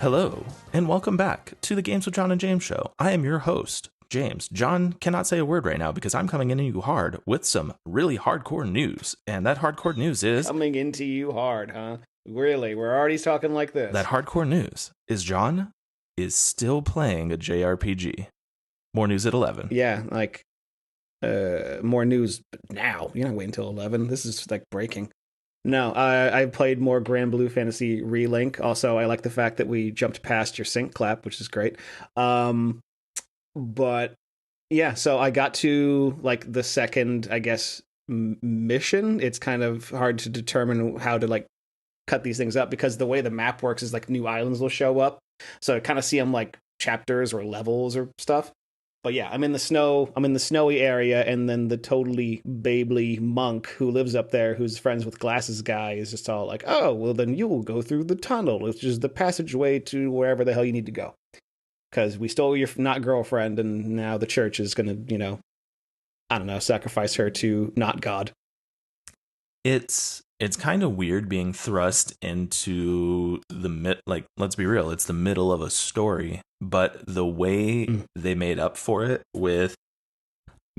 Hello, and welcome back to the Games with John and James show. I am your host, James. John cannot say a word right now because I'm coming into you hard with some really hardcore news. And that hardcore news is... Coming into you hard, huh? Really? We're already talking like this. That hardcore news is John is still playing a JRPG. More news at 11. Yeah, like, more news now. You're not waiting until 11. This is, like, breaking. No, I played more Grand Blue Fantasy Relink. Also, I like the fact that we jumped past your sync clap, which is great. But yeah, so I got to like the second, I guess, mission. It's kind of hard to determine how to like cut these things up because the way the map works is like new islands will show up. So I kind of see them like chapters or levels or stuff. But yeah, I'm in the snow. I'm in the snowy area, and then the totally babely monk who lives up there, who's friends with Glasses Guy, is just all like, "Oh, well, then you will go through the tunnel, which is the passageway to wherever the hell you need to go." Because we stole your not girlfriend, and now the church is gonna, I don't know, sacrifice her to not God. It's kind of weird being thrust into the like, let's be real, it's the middle of a story, but the way they made up for it with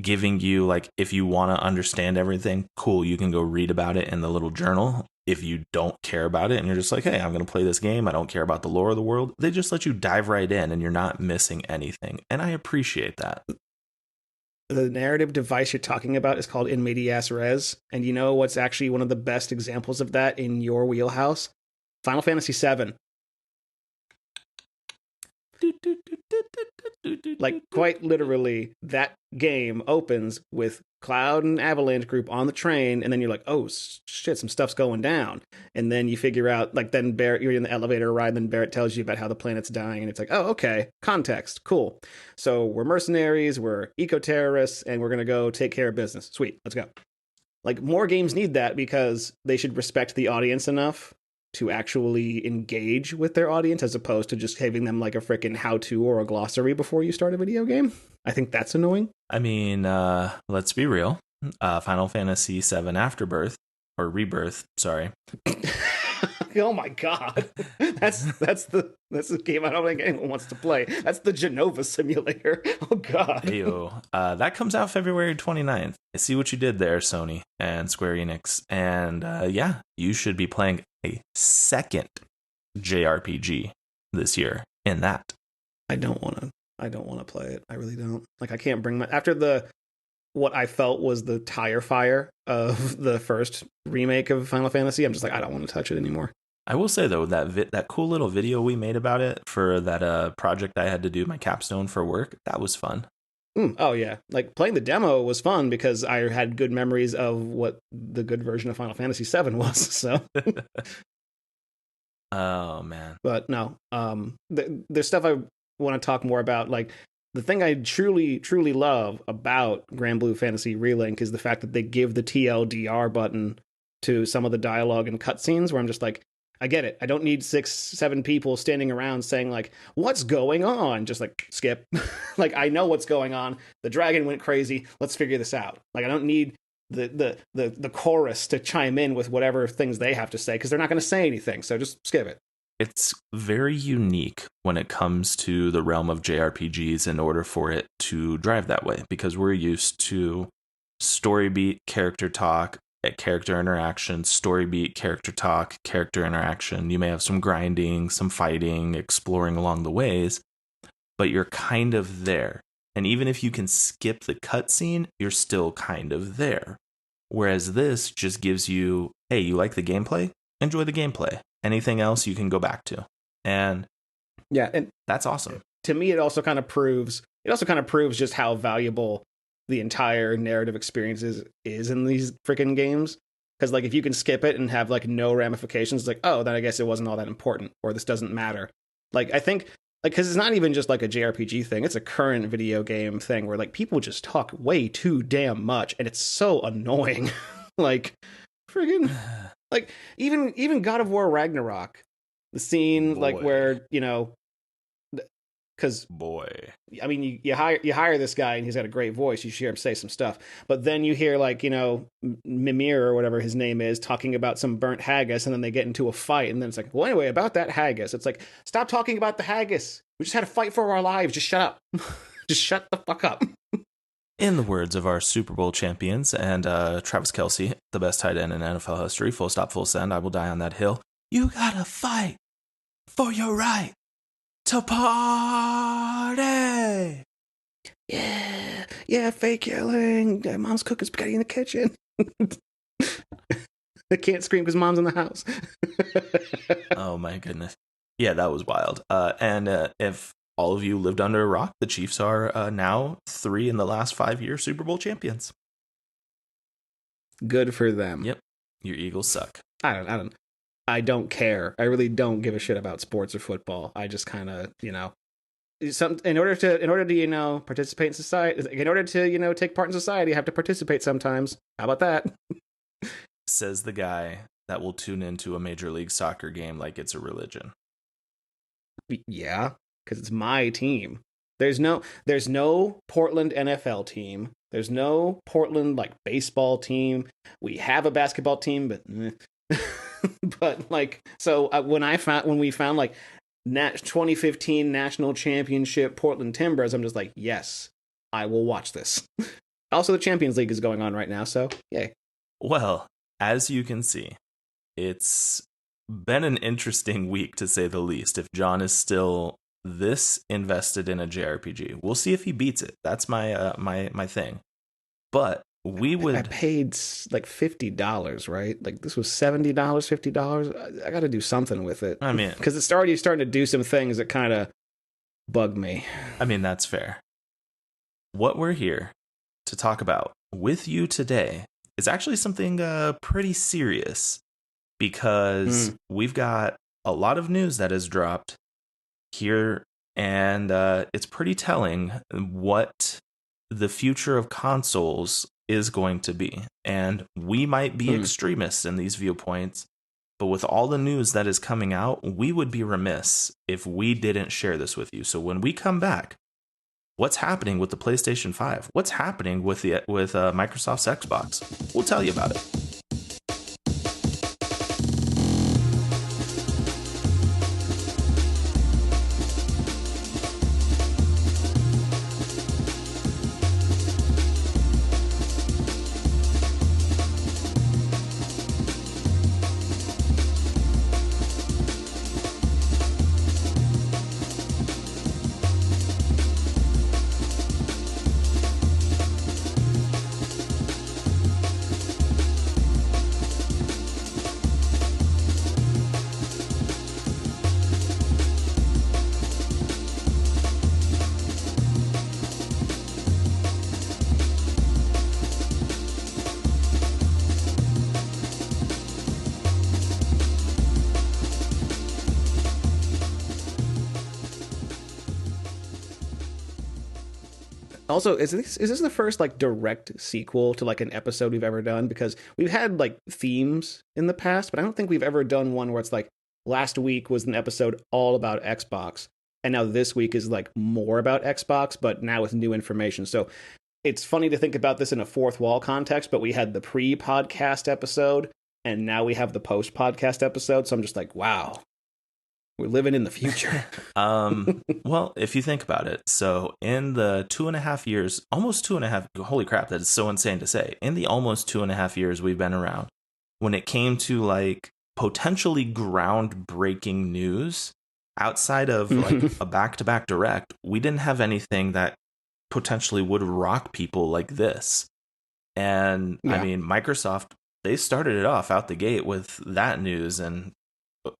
giving you, like, if you want to understand everything, cool, you can go read about it in the little journal. If you don't care about it and you're just like, hey, I'm going to play this game, I don't care about the lore of the world, they just let you dive right in and you're not missing anything. And I appreciate that. The narrative device you're talking about is called In Medias Res. And you know what's actually one of the best examples of that in your wheelhouse? Final Fantasy VII. Like, quite literally, that game opens with Cloud and Avalanche Group on the train, and then you're like, oh, shit, some stuff's going down. And then you figure out, like, then Barrett, you're in the elevator ride, and then Barrett tells you about how the planet's dying, and it's like, oh, okay, context, cool. So we're mercenaries, we're eco-terrorists, and we're going to go take care of business. Sweet, let's go. Like, more games need that because they should respect the audience enough to actually engage with their audience as opposed to just giving them like a freaking how-to or a glossary before you start a video game. I think that's annoying. I mean, let's be real. Final Fantasy VII Afterbirth, or Rebirth, sorry. Oh my god. That's the game I don't think anyone wants to play. That's the Genova simulator. Oh god. Heyo. That comes out February 29th. I see what you did there, Sony and Square Enix. And yeah, you should be playing a second JRPG this year in that. I don't want to play it. I really don't. Like, I can't bring after what I felt was the tire fire of the first remake of Final Fantasy, I'm just like, I don't want to touch it anymore. I will say, though, that cool little video we made about it for that project I had to do my capstone for work, that was fun. Oh, yeah. Like, playing the demo was fun because I had good memories of what the good version of Final Fantasy VII was, so... Oh, man. But no, there's stuff I want to talk more about. Like, the thing I truly, truly love about Grand Blue Fantasy Relink is the fact that they give the TLDR button to some of the dialogue and cutscenes where I'm just like, I get it. I don't need 6-7 people standing around saying like, what's going on? Just like, skip. Like, I know what's going on. The dragon went crazy. Let's figure this out. Like, I don't need the chorus to chime in with whatever things they have to say because they're not going to say anything. So just skip it. It's very unique when it comes to the realm of JRPGs in order for it to drive that way, because we're used to story beat, character talk, character interaction, story beat, character talk, character interaction. You may have some grinding, some fighting, exploring along the ways, but you're kind of there. And even if you can skip the cutscene, you're still kind of there. Whereas this just gives you, hey, you like the gameplay? Enjoy the gameplay. Anything else you can go back to. And yeah, and that's awesome. To me, it also kind of proves just how valuable the entire narrative experience is in these freaking games. Because like, if you can skip it and have like no ramifications, it's like, oh, then I guess it wasn't all that important, or this doesn't matter. Like, I think, like, because it's not even just like a JRPG thing, it's a current video game thing where like people just talk way too damn much, and it's so annoying. Like, friggin', like, even God of War Ragnarok, the scene like where, because Boy. I mean, you hire this guy and he's got a great voice. You should hear him say some stuff, but then you hear like Mimir or whatever his name is talking about some burnt haggis, and then they get into a fight, and then it's like, well, anyway, about that haggis. It's like, stop talking about the haggis. We just had a fight for our lives. Just shut up. Just shut the fuck up. In the words of our Super Bowl champions and Travis Kelce, the best tight end in NFL history, full stop, full send, I will die on that hill. You gotta fight for your right to party. Yeah, fake yelling. Mom's cooking spaghetti in the kitchen. I can't scream because mom's in the house. Oh my goodness. Yeah, that was wild. And if all of you lived under a rock, the Chiefs are now 3 in the last 5 years Super Bowl champions. Good for them. Yep. Your Eagles suck. I don't care. I really don't give a shit about sports or football. I just kind of, in order to participate in society, in order to take part in society, you have to participate sometimes. How about that? Says the guy that will tune into a Major League Soccer game like it's a religion. Yeah, because it's my team. There's no Portland NFL team. There's no Portland like baseball team. We have a basketball team, but but like, so when we found like 2015 national championship Portland Timbers, I'm just like, yes, I will watch this. Also, the Champions League is going on right now, so yay. Well, as you can see, it's been an interesting week to say the least. If John is still this invested in a JRPG, we'll see if he beats it. That's my my thing. But I paid like $50, right? Like this was $70, $50. I got to do something with it. I mean, because it's already starting to do some things that kind of bug me. I mean, that's fair. What we're here to talk about with you today is actually something pretty serious, because we've got a lot of news that has dropped here, and it's pretty telling what the future of consoles is going to be. And we might be extremists in these viewpoints, but with all the news that is coming out, we would be remiss if we didn't share this with you. So when we come back, what's happening with the PlayStation 5? What's happening with Microsoft's Xbox? We'll tell you about it. Also, is this the first like direct sequel to like an episode we've ever done? Because we've had like themes in the past, but I don't think we've ever done one where it's like last week was an episode all about Xbox, and now this week is like more about Xbox, but now with new information. So it's funny to think about this in a fourth wall context, but we had the pre-podcast episode, and now we have the post-podcast episode. So I'm just like, wow. We're living in the future. Well, if you think about it, so in the 2.5 years, almost 2.5, holy crap, that is so insane to say. In the almost 2.5 years we've been around, when it came to like potentially groundbreaking news outside of like a back-to-back direct, we didn't have anything that potentially would rock people like this. And I mean, Microsoft, they started it off out the gate with that news, and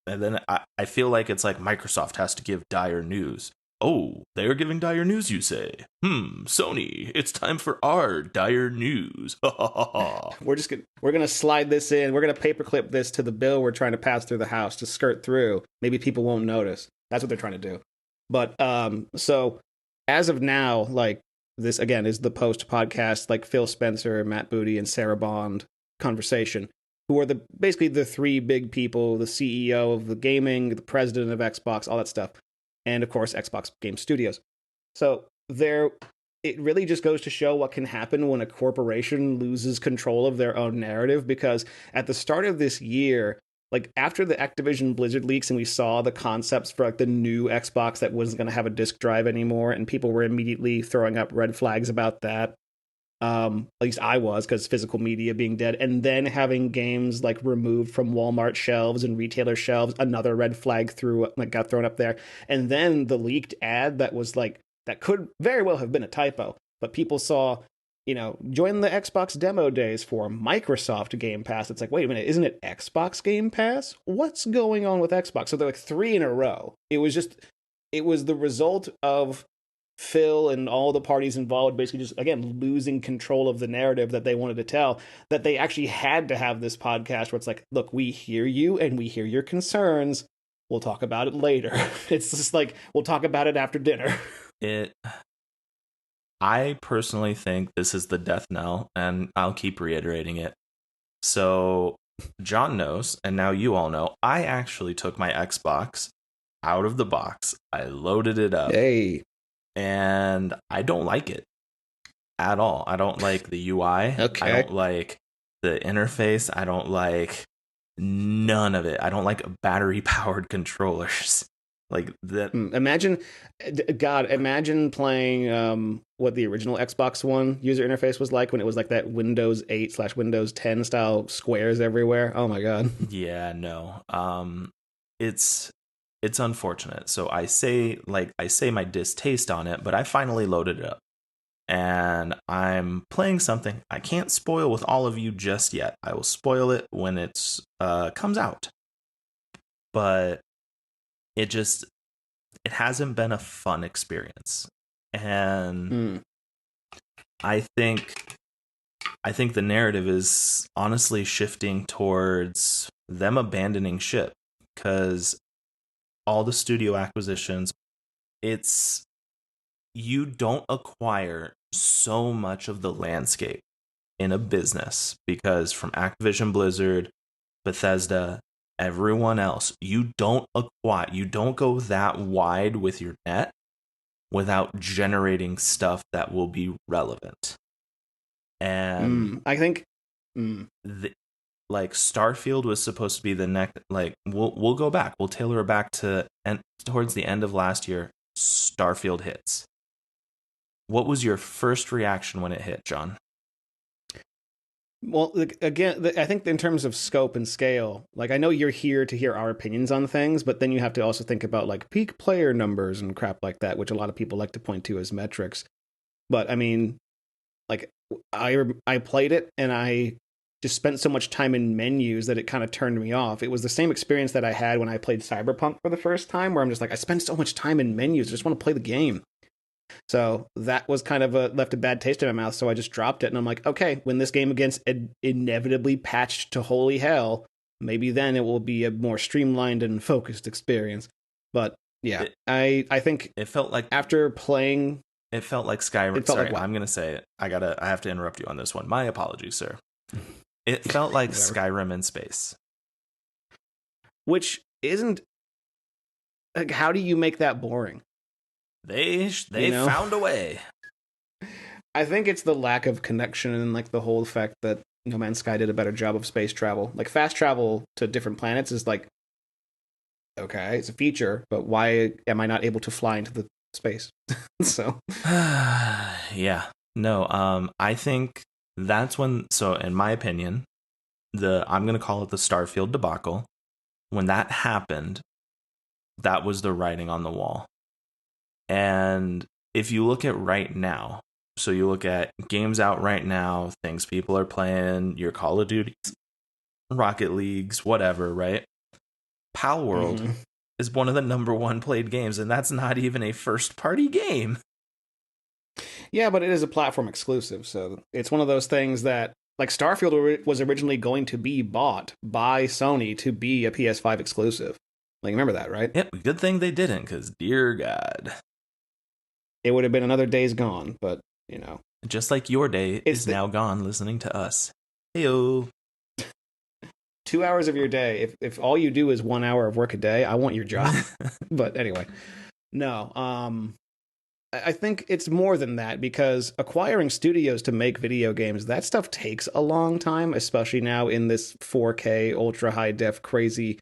then I feel like it's like Microsoft has to give dire news. Oh, they're giving dire news, you say? Sony, it's time for our dire news. We're gonna slide this in. We're gonna paperclip this to the bill we're trying to pass through the House to skirt through. Maybe people won't notice. That's what they're trying to do. But so as of now, like this again is the post podcast, like Phil Spencer, Matt Booty, and Sarah Bond conversation, who are basically the three big people, the CEO of the gaming, the president of Xbox, all that stuff. and of course Xbox Game Studios. So it really just goes to show what can happen when a corporation loses control of their own narrative, because at the start of this year, like after the Activision Blizzard leaks and we saw the concepts for like the new Xbox that wasn't going to have a disk drive anymore, and people were immediately throwing up red flags about that. At least I was, because physical media being dead, and then having games like removed from Walmart shelves and retailer shelves, another red flag got thrown up there. And then the leaked ad that was like, that could very well have been a typo, but people saw, join the Xbox demo days for Microsoft Game Pass. It's like, wait a minute, isn't it Xbox Game Pass? What's going on with Xbox? So they're like 3 in a row. It was the result of Phil and all the parties involved basically just, again, losing control of the narrative that they wanted to tell, that they actually had to have this podcast where it's like, look, we hear you and we hear your concerns. We'll talk about it later. It's just like, we'll talk about it after dinner. I personally think this is the death knell, and I'll keep reiterating it. So John knows, and now you all know, I actually took my Xbox out of the box. I loaded it up. Hey. And I don't like it at all. I don't like the UI. Okay. I don't like the interface. I don't like none of it. I don't like battery-powered controllers. Like that. Imagine playing what the original Xbox One user interface was like when it was like that Windows 8/Windows 10 style squares everywhere. Oh my god. Yeah, no. It's unfortunate. So I say my distaste on it, but I finally loaded it up. And I'm playing something I can't spoil with all of you just yet. I will spoil it when it comes out. But it hasn't been a fun experience. And I think the narrative is honestly shifting towards them abandoning ship, because all the studio acquisitions, you don't acquire so much of the landscape in a business, because from Activision Blizzard, Bethesda, everyone else, you don't go that wide with your net without generating stuff that will be relevant. And I think like Starfield was supposed to be the next, like we'll go back, we'll tailor it back to, and towards the end of last year, Starfield hits. What was your first reaction when it hit, John? Well, again, I think in terms of scope and scale, like I know you're here to hear our opinions on things, but then you have to also think about like peak player numbers and crap like that, which a lot of people like to point to as metrics. But I mean, like I played it and I just spent so much time in menus that it kind of turned me off. It was the same experience that I had when I played Cyberpunk for the first time, where I'm just like, I spend so much time in menus, I just want to play the game. So that was kind of left a bad taste in my mouth, so I just dropped it, and I'm like, okay, when this game gets inevitably patched to holy hell, maybe then it will be a more streamlined and focused experience. But yeah, I think it felt like after playing... It felt like Skyrim. Sorry, I'm going to say it. I have to interrupt you on this one. My apologies, sir. It felt like Skyrim in space. Which isn't... Like, how do you make that boring? They found a way. I think it's the lack of connection and like the whole fact that No Man's Sky did a better job of space travel. Like fast travel to different planets is like, okay, it's a feature, but why am I not able to fly into the space? So yeah, no, I think that's when, so in my opinion, I'm going to call it the Starfield debacle. When that happened, that was the writing on the wall. And if you look at right now, so you look at games out right now, things people are playing, your Call of Duty, Rocket Leagues, whatever, right? Pal World is one of the number one played games, and that's not even a first-party game. Yeah, but it is a platform exclusive, so it's one of those things that, like, Starfield was originally going to be bought by Sony to be a PS5 exclusive. Like, remember that, right? Yep, good thing they didn't, because dear God. It would have been another Days Gone, but, you know. Just like your day is now gone listening to us. Heyo. 2 hours of your day. If all you do is 1 hour of work a day, I want your job. But anyway. No. I think it's more than that because acquiring studios to make video games, that stuff takes a long time, especially now in this 4K ultra high def crazy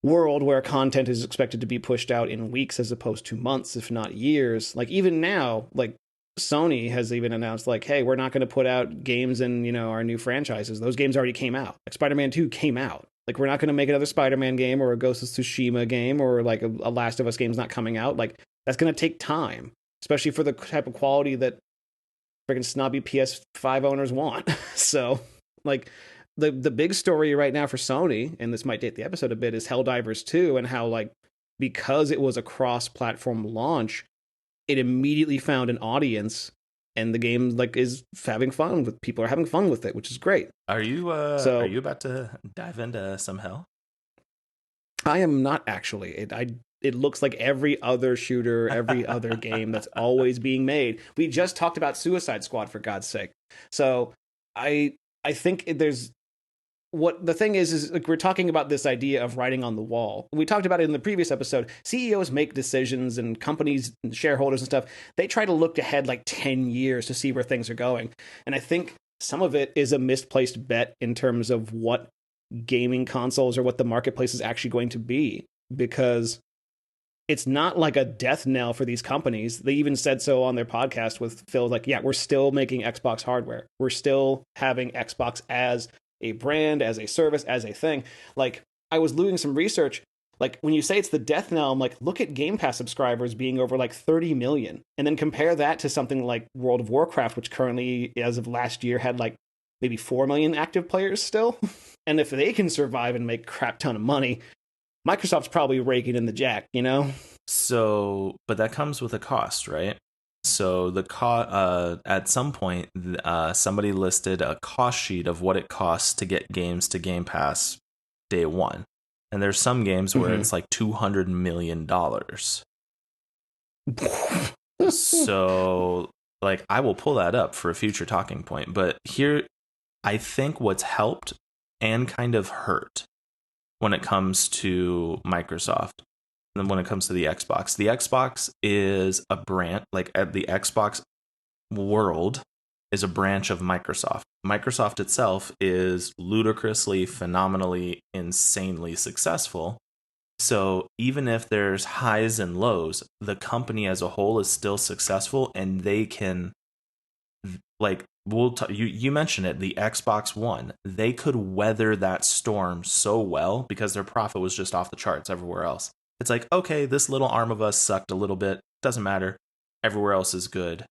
world where content is expected to be pushed out in weeks as opposed to months, if not years. Like even now, like Sony has even announced like, hey, we're not going to put out games in, our new franchises. Those games already came out. Like Spider-Man 2 came out. Like we're not going to make another Spider-Man game or a Ghost of Tsushima game or like a Last of Us game's not coming out. Like that's going to take time, especially for the type of quality that freaking snobby PS5 owners want. So, like the big story right now for Sony, and this might date the episode a bit, is Helldivers 2 and how like because it was a cross-platform launch, it immediately found an audience and the game like is having fun with people are having fun with it, which is great. Are So you about to dive into some hell? I am not actually. It looks like every other shooter, every other game that's always being made. We just talked about Suicide Squad for God's sake. So I think there's what the thing is like we're talking about this idea of writing on the wall. We talked about it in the previous episode. CEOs make decisions and companies and shareholders and stuff. They try to look ahead like 10 years to see where things are going. And I think some of it is a misplaced bet in terms of what gaming consoles or what the marketplace is actually going to be because it's not like a death knell for these companies. They even said so on their podcast with Phil, like, yeah, we're still making Xbox hardware. We're still having Xbox as a brand, as a service, as a thing. Like, I was doing some research. Like, when you say it's the death knell, I'm like, look at Game Pass subscribers being over like 30 million. And then compare that to something like World of Warcraft, which currently, as of last year, had like maybe 4 million active players still. And if they can survive and make a crap ton of money, Microsoft's probably raking in the jack. So, but that comes with a cost, right? So at some point, somebody listed a cost sheet of what it costs to get games to Game Pass day one, and there's some games where it's like $200 million. So, like, I will pull that up for a future talking point. But here, I think what's helped and kind of hurt when it comes to Microsoft and when it comes to the Xbox is a brand, like at the Xbox world is a branch of Microsoft. Microsoft itself is ludicrously, phenomenally, insanely successful. So even if there's highs and lows, the company as a whole is still successful and they can, like, you mentioned it, the Xbox One, they could weather that storm so well because their profit was just off the charts everywhere else. It's like, okay, this little arm of us sucked a little bit, doesn't matter, everywhere else is good.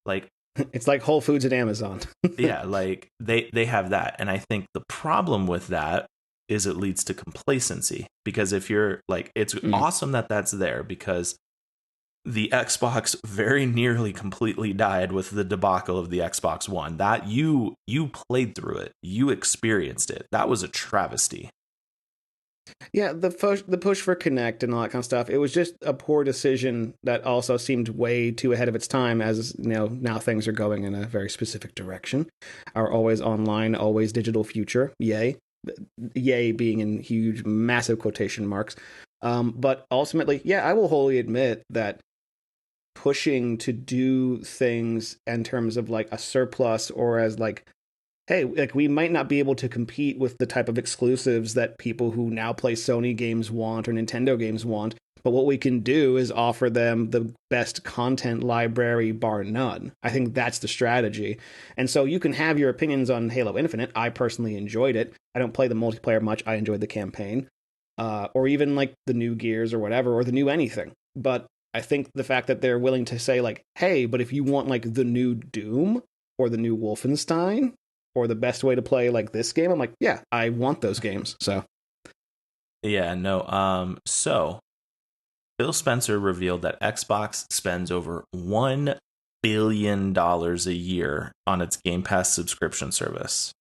Like, it's like Whole Foods and Amazon. yeah, like they have that. And I think the problem with that is it leads to complacency because if you're like, it's awesome that that's there because the Xbox very nearly completely died with the debacle of the Xbox One. That you played through it, you experienced it. That was a travesty. Yeah, the push for Kinect and all that kind of stuff. It was just a poor decision that also seemed way too ahead of its time. As now things are going in a very specific direction. Our always online, always digital future. Yay, yay, being in huge, massive quotation marks. But ultimately, yeah, I will wholly admit that pushing to do things in terms of like a surplus or as like, hey, like we might not be able to compete with the type of exclusives that people who now play Sony games want or Nintendo games want, but what we can do is offer them the best content library bar none. I think that's the strategy. And so you can have your opinions on Halo Infinite. I personally enjoyed it. I don't play the multiplayer much. I enjoyed the campaign. Or even like the new Gears or whatever, or the new anything. But I think the fact that they're willing to say like, hey, but if you want like the new Doom or the new Wolfenstein or the best way to play like this game, I'm like, yeah, I want those games. So yeah, no. So Phil Spencer revealed that Xbox spends over $1 billion a year on its Game Pass subscription service.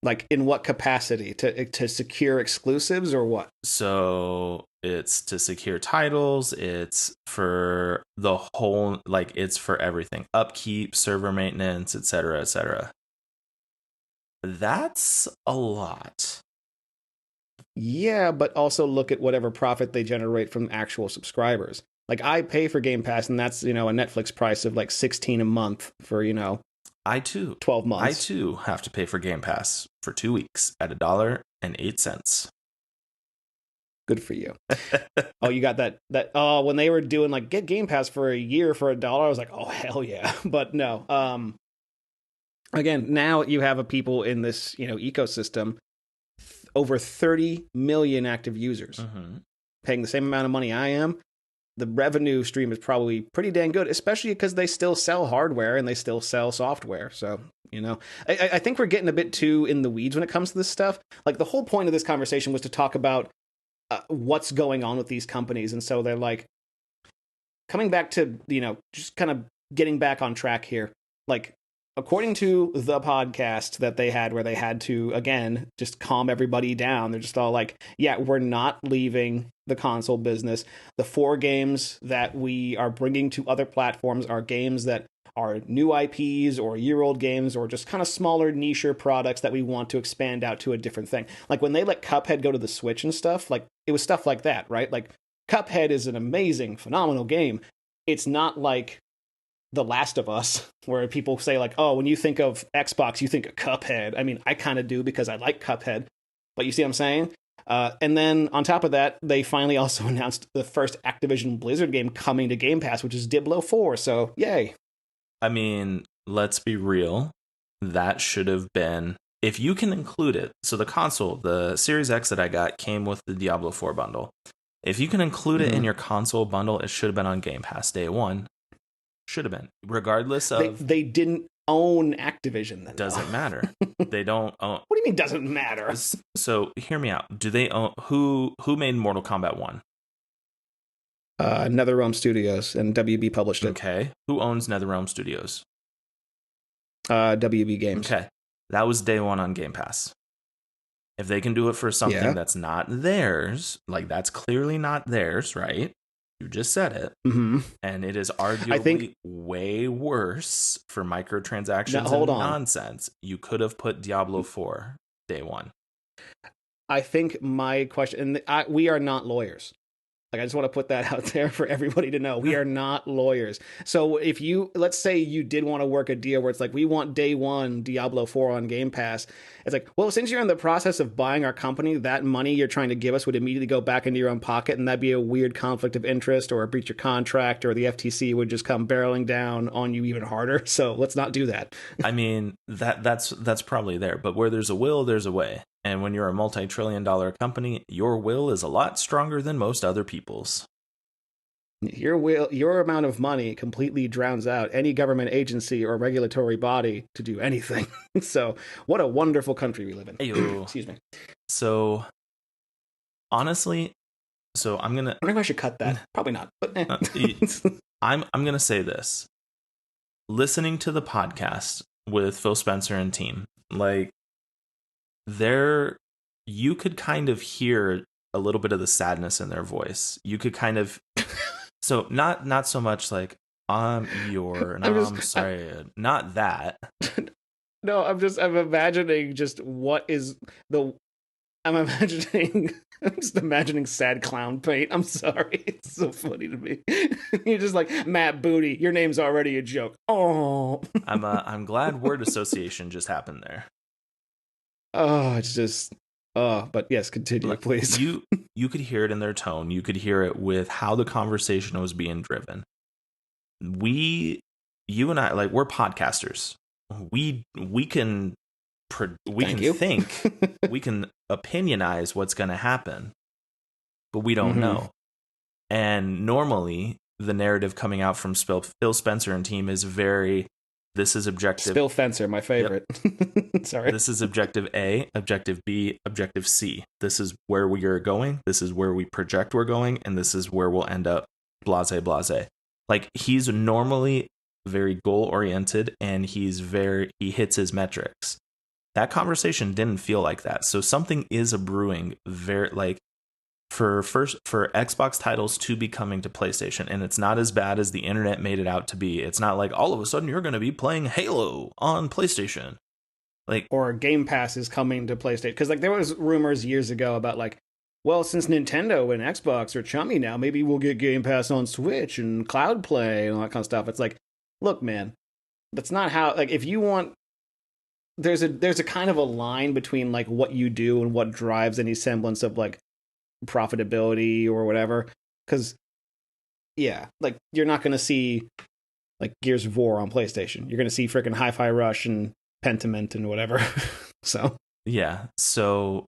Like in what capacity? To secure exclusives or what? So it's to secure titles, it's for the whole, like it's for everything. Upkeep, server maintenance, etc., etc. That's a lot. Yeah, but also look at whatever profit they generate from actual subscribers. Like I pay for Game Pass, and that's a Netflix price of like 16 a month for I too, 12 I months. too have to pay for Game Pass for 2 weeks at $1.08. Good for you. Oh, you got that oh, when they were doing like get Game Pass for a year for $1, I was like, oh hell yeah. But no. Again, now you have a people in this, ecosystem, over 30 million active users, paying the same amount of money I am. The revenue stream is probably pretty dang good, especially because they still sell hardware and they still sell software. So, I think we're getting a bit too in the weeds when it comes to this stuff. Like the whole point of this conversation was to talk about what's going on with these companies. And so they're like coming back to, just kind of getting back on track here. Like, according to the podcast that they had where they had to, again, just calm everybody down, they're just all like, yeah, we're not leaving the console business. The 4 games that we are bringing to other platforms are games that are new IPs or year-old games or just kind of smaller niche products that we want to expand out to a different thing. Like when they let Cuphead go to the Switch and stuff, like it was stuff like that, right? Like Cuphead is an amazing, phenomenal game. It's not like The Last of Us, where people say like, oh, when you think of Xbox, you think of Cuphead. I mean, I kind of do because I like Cuphead, but you see what I'm saying? And then on top of that, they finally also announced the first Activision Blizzard game coming to Game Pass, which is Diablo 4. So yay. I mean, let's be real. That should have been, if you can include it. So the console, the Series X that I got came with the Diablo 4 bundle. If you can include it in your console bundle, it should have been on Game Pass day one. Should have been, regardless of. They didn't own Activision. Then, doesn't matter. They don't own. What do you mean doesn't matter? So hear me out. Do they own who made Mortal Kombat 1? NetherRealm Studios, and WB published it. Okay. Who owns NetherRealm Studios? WB Games. Okay. That was day one on Game Pass. If they can do it for something that's not theirs, like that's clearly not theirs, right? You just said it. Mm-hmm. And it is arguably way worse for microtransactions and nonsense. You could have put Diablo 4 day one. I think my question, and we are not lawyers. Like, I just want to put that out there for everybody to know. We are not lawyers. So if let's say you did want to work a deal where it's like, we want day one Diablo 4 on Game Pass. It's like, well, since you're in the process of buying our company, that money you're trying to give us would immediately go back into your own pocket. And that'd be a weird conflict of interest or a breach of contract, or the FTC would just come barreling down on you even harder. So let's not do that. I mean, that's probably there. But where there's a will, there's a way. And when you're a multi-trillion-dollar company, your will is a lot stronger than most other people's. Your amount of money completely drowns out any government agency or regulatory body to do anything. So, what a wonderful country we live in. Excuse me. So, honestly, I'm gonna. I think I should cut that. Probably not. But I'm gonna say this. Listening to the podcast with Phil Spencer and team, like, you could kind of hear a little bit of the sadness in their voice. You could kind of, so not so much like I'm sorry, not that. No, I'm imagining I'm just imagining sad clown paint. I'm sorry. It's so funny to me. You're just like, Matt Booty, your name's already a joke. Oh. I'm glad word association just happened there. Oh, it's just, but yes, continue, please. You could hear it in their tone. You could hear it with how the conversation was being driven. You and I, like, we're podcasters. We can think, we can opinionize what's going to happen, but we don't know. And normally, the narrative coming out from Phil Spencer and team is very. This is objective. Spill Fencer, my favorite. Yep. Sorry. This is objective A, objective B, objective C. This is where we are going. This is where we project we're going. And this is where we'll end up. Blase, blase. Like, he's normally very goal oriented and he hits his metrics. That conversation didn't feel like that. So something is brewing for Xbox titles to be coming to PlayStation, and it's not as bad as the internet made it out to be. It's not like all of a sudden you're going to be playing Halo on PlayStation, like, or Game Pass is coming to PlayStation. Because like there was rumors years ago about like well, since Nintendo and Xbox are chummy now, maybe we'll get Game Pass on Switch and Cloud Play and all that kind of stuff. It's like, look, man, that's not how. Like, if you want, there's a kind of a line between like what you do and what drives any semblance of like profitability or whatever. Because yeah, like you're not going to see like Gears of War on PlayStation. You're going to see freaking Hi-Fi Rush and Pentiment and whatever. So Yeah. So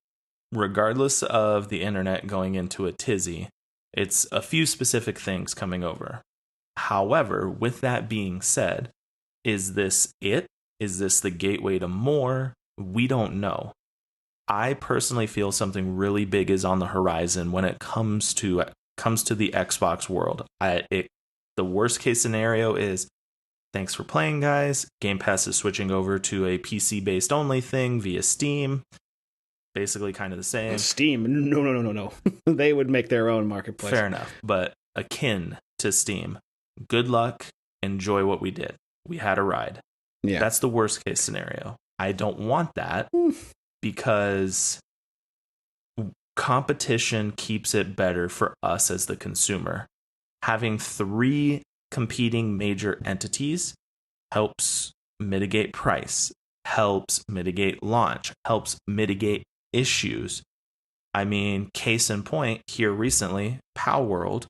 regardless of the internet going into a tizzy, it's a few specific things coming over. However, with that being said, is this it? Is this the gateway to more? We don't know. I personally feel something really big is on the horizon when it comes to the Xbox world. The worst case scenario is, thanks for playing, guys. Game Pass is switching over to a PC based only thing via Steam. Basically, kind of the same. Steam? No. They would make their own marketplace. Fair enough, but akin to Steam. Good luck. Enjoy what we did. We had a ride. Yeah, that's the worst case scenario. I don't want that because competition keeps it better for us as the consumer. Having 3 competing major entities helps mitigate price, helps mitigate launch, helps mitigate issues. I mean, case in point, here recently, Pow World,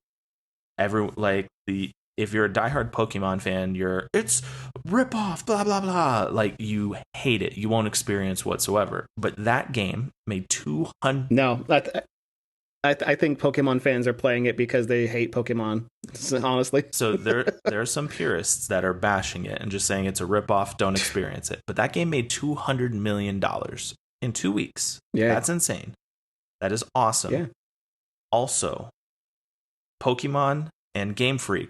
if you're a diehard Pokemon fan, it's rip off, blah blah blah. Like, you hate it. You won't experience whatsoever. But that game made 200. No, I think Pokemon fans are playing it because they hate Pokemon. Honestly, so there are some purists that are bashing it and just saying it's a rip off. Don't experience it. But that game made $200 million in 2 weeks. Yeah, that's insane. That is awesome. Yeah. Also, Pokemon and Game Freak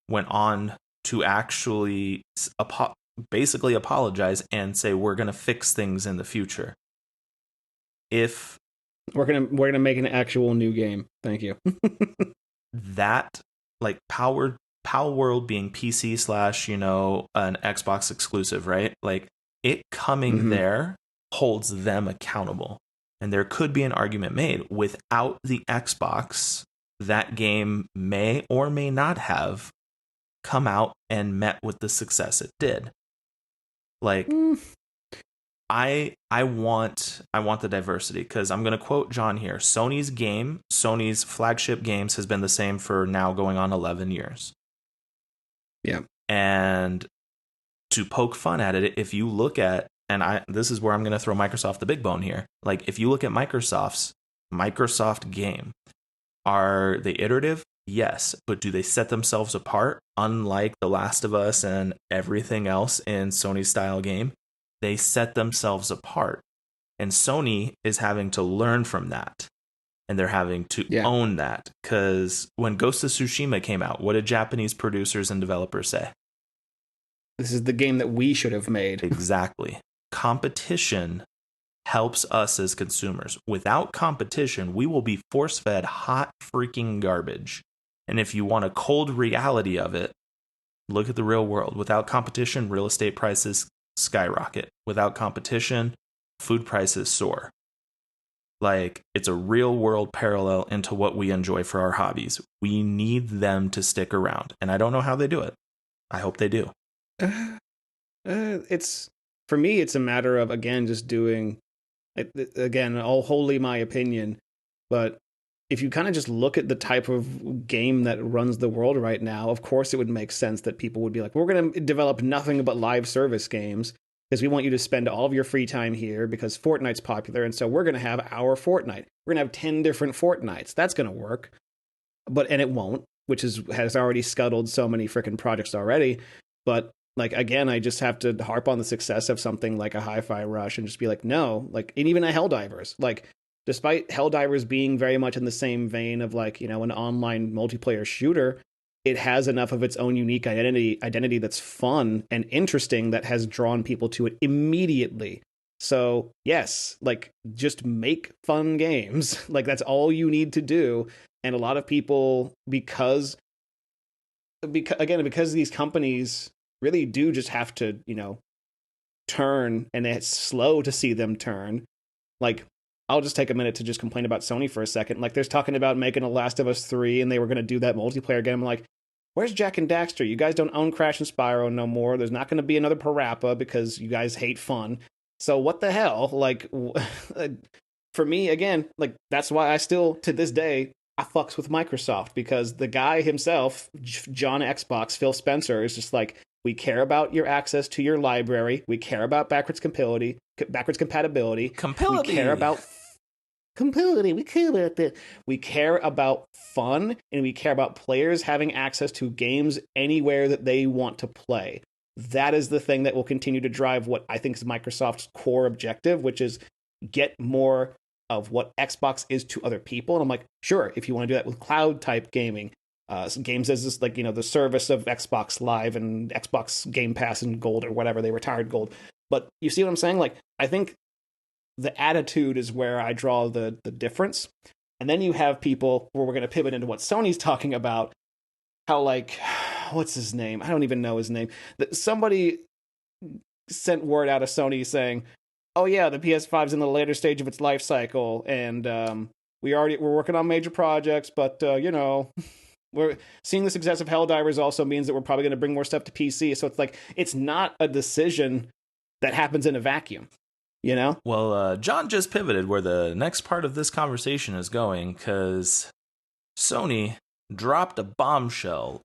went on to actually basically apologize and say we're going to fix things in the future. If we're gonna make an actual new game, thank you. That, like, Pow World being PC / an Xbox exclusive, right? Like, it coming there holds them accountable, and there could be an argument made without the Xbox, that game may or may not have come out and met with the success it did. Like, I want the diversity, because I'm going to quote John here. Sony's flagship games has been the same for now going on 11 years. Yeah. And to poke fun at it, if you look at, this is where I'm going to throw Microsoft the big bone here. Like, if you look at Microsoft game, are they iterative? Yes, but do they set themselves apart? Unlike The Last of Us and everything else in Sony's style game, they set themselves apart. And Sony is having to learn from that. And they're having to own that. Because when Ghost of Tsushima came out, what did Japanese producers and developers say? This is the game that we should have made. Exactly. Competition helps us as consumers. Without competition, we will be force-fed hot freaking garbage. And if you want a cold reality of it, look at the real world. Without competition, real estate prices skyrocket. Without competition, food prices soar. Like, it's a real world parallel into what we enjoy for our hobbies. We need them to stick around. And I don't know how they do it. I hope they do. It's, for me, it's a matter of, again, just doing, again, all wholly my opinion, but if you kind of just look at the type of game that runs the world right now, of course it would make sense that people would be like, we're going to develop nothing but live service games because we want you to spend all of your free time here because Fortnite's popular. And so we're going to have our Fortnite. We're going to have 10 different Fortnites. That's going to work. And it won't, which has already scuttled so many freaking projects already. But like, again, I just have to harp on the success of something like a Hi-Fi Rush and just be like, no, like, and even a Helldivers, like, despite Helldivers being very much in the same vein of like, an online multiplayer shooter, it has enough of its own unique identity that's fun and interesting that has drawn people to it immediately. So yes, like, just make fun games. Like, that's all you need to do. And a lot of people, because these companies really do just have to, turn, and it's slow to see them turn. Like, I'll just take a minute to just complain about Sony for a second. Like, there's talking about making a Last of Us 3, and they were going to do that multiplayer again. I'm like, where's Jak and Daxter? You guys don't own Crash and Spyro no more. There's not going to be another Parappa because you guys hate fun. So what the hell? Like, for me, again, like, that's why I still, to this day, I fucks with Microsoft, because the guy himself, John Xbox, Phil Spencer, is just like, we care about your access to your library. We care about backwards compatibility. We care about compatibility. We care about that. We care about fun, and we care about players having access to games anywhere that they want to play. That is the thing that will continue to drive what I think is Microsoft's core objective, which is get more of what Xbox is to other people. And I'm like, sure, if you want to do that with cloud type gaming, games as this, like, the service of Xbox Live and Xbox Game Pass and Gold or whatever, they retired Gold. But you see what I'm saying? Like, I think the attitude is where I draw the difference. And then you have people where we're going to pivot into what Sony's talking about, how, like, what's his name? I don't even know his name. Somebody sent word out of Sony saying, oh yeah, the PS5's in the later stage of its life cycle, and we're working on major projects, but we're seeing the success of Helldivers also means that we're probably going to bring more stuff to PC. So it's like, it's not a decision that happens in a vacuum, Well, John just pivoted where the next part of this conversation is going, because Sony dropped a bombshell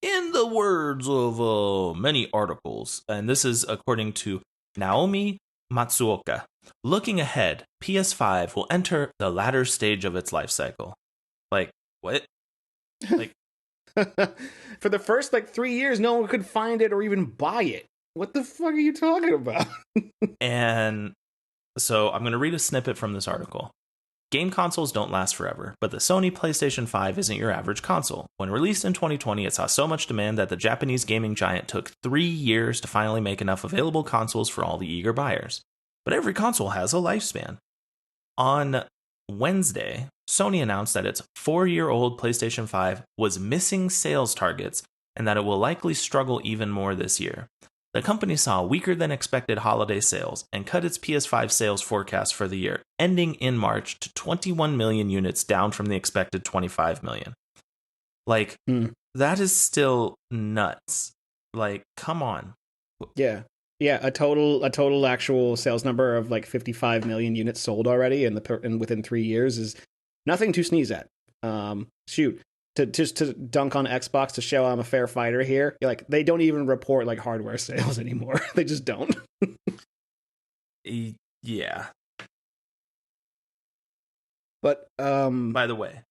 in the words of many articles, and this is according to Naomi Matsuoka. Looking ahead, PS5 will enter the latter stage of its life cycle. Like, what? Like, for the first 3 years, no one could find it or even buy it. What the fuck are you talking about? And so I'm going to read a snippet from this article. Game consoles don't last forever, but the Sony PlayStation 5 isn't your average console. When released in 2020, it saw so much demand that the Japanese gaming giant took 3 years to finally make enough available consoles for all the eager buyers. But every console has a lifespan. On Wednesday, Sony announced that its 4-year-old PlayStation 5 was missing sales targets and that it will likely struggle even more this year. The company saw weaker than expected holiday sales and cut its PS5 sales forecast for the year, ending in March to 21 million units, down from the expected 25 million. Like, that is still nuts. Like, come on. Yeah. Yeah, a total actual sales number of 55 million units sold already, and within 3 years is nothing to sneeze at. Shoot. To dunk on Xbox to show I'm a fair fighter here, they don't even report hardware sales anymore. They just don't. Yeah. But by the way,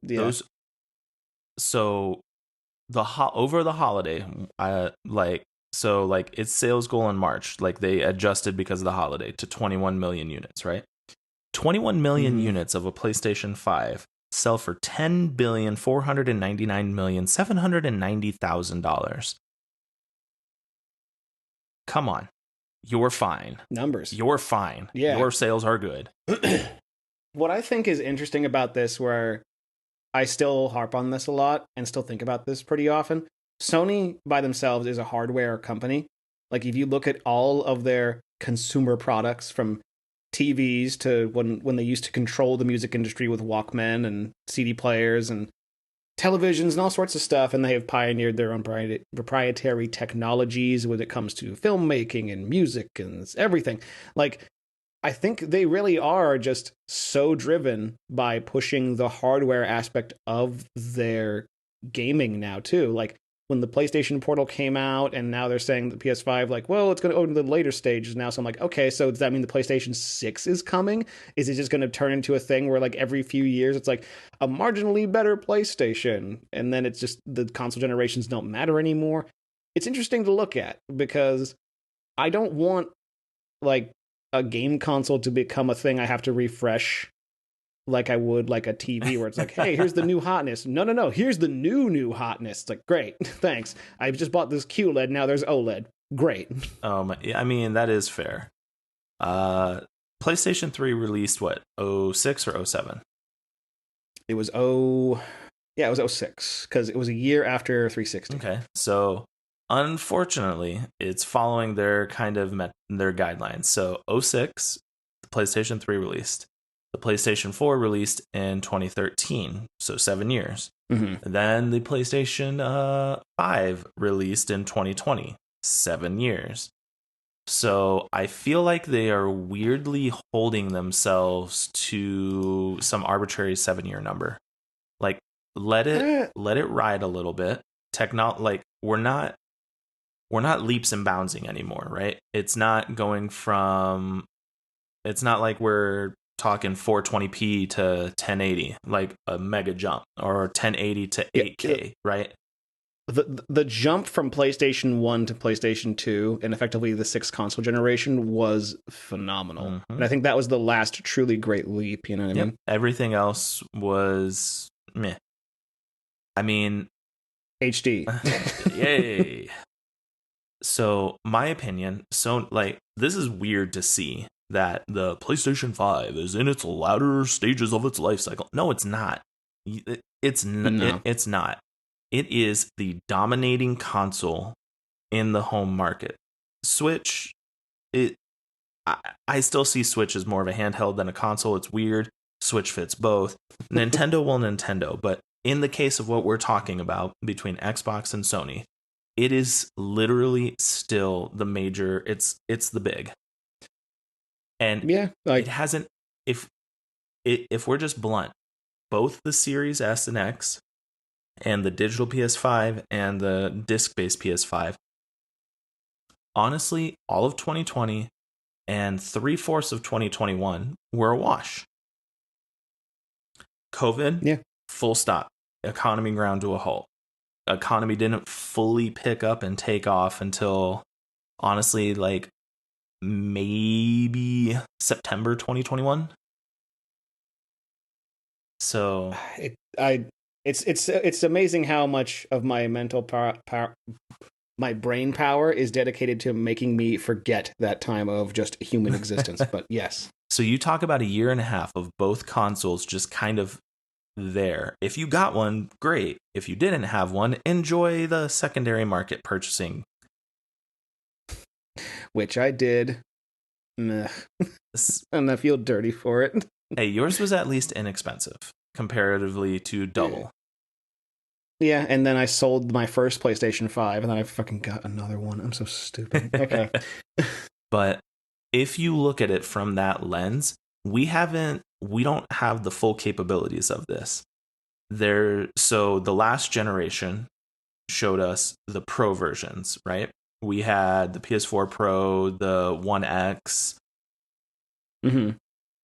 those, so over the holiday, its sales goal in March, they adjusted because of the holiday to 21 million units, right? 21 million units of a PlayStation 5 sell for $10,499,790,000. Come on. You're fine. Numbers. You're fine. Yeah. Your sales are good. What I think is interesting about this, where I still harp on this a lot and still think about this pretty often, Sony by themselves is a hardware company. If you look at all of their consumer products, from TVs to when they used to control the music industry with Walkman and CD players and televisions and all sorts of stuff, and they have pioneered their own proprietary technologies when it comes to filmmaking and music and everything. I think they really are just so driven by pushing the hardware aspect of their gaming now too. When the PlayStation Portal came out, and now they're saying the PS5, it's going to go to the later stages now. So I'm like, okay, so does that mean the PlayStation 6 is coming? Is it just going to turn into a thing where every few years it's a marginally better PlayStation, and then it's just the console generations don't matter anymore? It's interesting to look at, because I don't want a game console to become a thing I have to refresh like I would a TV, where it's hey, here's the new hotness. No, here's the new hotness. It's great, thanks. I've just bought this QLED, now there's OLED. Great. I mean, that is fair. PlayStation 3 released, what, 06 or 07? It was 06, because it was a year after 360. Okay, so unfortunately, it's following their kind of their guidelines. So 06, the PlayStation 3 released. The PlayStation 4 released in 2013, so 7 years. Mm-hmm. And then the PlayStation 5 released in 2020, 7 years. So I feel like they are weirdly holding themselves to some arbitrary 7-year number. Like let it ride a little bit. Like we're not leaps and boundsing anymore, right? It's not like we're talking 420p to 1080, like a mega jump, or 1080 to 8K, right? The jump from PlayStation 1 to PlayStation 2 and effectively the sixth console generation was phenomenal. Mm-hmm. And I think that was the last truly great leap, you know what I mean? Everything else was meh. I mean, HD. Yay. So, my opinion, this is weird to see that the PlayStation 5 is in its latter stages of its life cycle. No, it's not. It's not. It is the dominating console in the home market. Switch, I still see Switch as more of a handheld than a console. It's weird. Switch fits both. Nintendo will Nintendo, but in the case of what we're talking about between Xbox and Sony, it is literally still the major. It's the big. And it hasn't. If we're just blunt, both the Series S and X and the digital PS5 and the disc-based PS5, honestly, all of 2020 and 3/4 of 2021 were a wash. COVID, full stop. Economy ground to a halt. Economy didn't fully pick up and take off until, honestly, like maybe September 2021. So it's amazing how much of my mental power, my brain power, is dedicated to making me forget that time of just human existence. But yes. So you talk about a year and a half of both consoles just kind of there. If you got one, great. If you didn't have one, enjoy the secondary market purchasing. Which I did. And I feel dirty for it. Hey, yours was at least inexpensive comparatively to double. Yeah, and then I sold my first PlayStation 5, and then I fucking got another one. I'm so stupid. Okay. But if you look at it from that lens, we don't have the full capabilities of this. So the last generation showed us the Pro versions, right? We had the PS4 Pro, the One X. Mm-hmm.